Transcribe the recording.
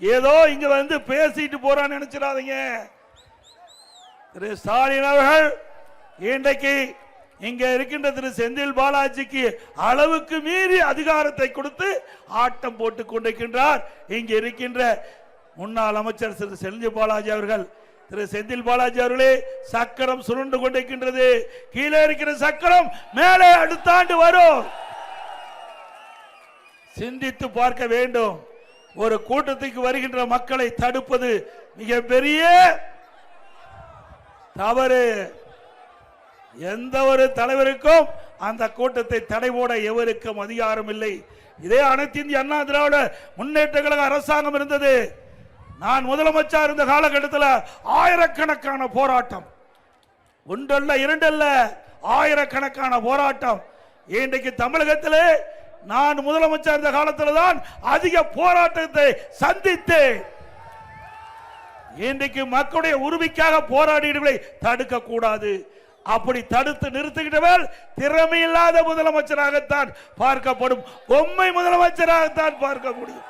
ஏதோ இங்க வந்து பேசிட்டு போறான்னு நினைச்சிடாதீங்க. திரு ஸ்டாலின் அவர்கள் இன்றைக்கு இங்க இருக்கின்ற திரு செந்தில் பாலாஜிக்கு அளவுக்கு மீறி அதிகாரத்தை கொடுத்து ஆட்டம் போட்டுக் கொண்டிருக்கின்றார். இங்க இருக்கின்ற முன்னாள் அமைச்சர் திரு செந்தில் பாலாஜி அவர்கள், திரு செந்தில் பாலாஜி அவர்களே, சக்கரம் சுருண்டு கொண்டிருக்கின்றது. கீழே இருக்கிற சக்கரம் மேலே அடுத்த ஆண்டு வரும். சிந்தித்து பார்க்க வேண்டும். ஒரு கூட்டத்துக்கு வருகின்ற மக்களை தடுப்பது மிகப்பெரிய தவறு. எந்த ஒரு தலைவருக்கும் அந்த கூட்டத்தை தடை போட எவருக்கும் அதிகாரம் இல்லை. இதே அனைத்து இந்திய அண்ணா திராவிட முன்னேற்ற கழக அரசாங்கம் இருந்தது. நான் முதலமைச்சர் இருந்த காலகட்டத்தில் ஆயிரக்கணக்கான போராட்டம், ஒன்றல்ல இரண்டல்ல, ஆயிரக்கணக்கான போராட்டம். இன்றைக்கு தமிழகத்திலே நான் முதலமைச்சர் இருந்த காலத்தில் தான் அதிக போராட்டத்தை சந்தித்தேன். இன்றைக்கு மக்களுடைய உரிமைக்காக போராடிகளை தடுக்க கூடாது. அப்படி தடுத்து நிறுத்துகிறவர்கள் திறமையில்லாத முதலமைச்சராகத்தான் பார்க்கப்படும், பொம்மை முதலமைச்சராகத்தான் பார்க்க முடியும்.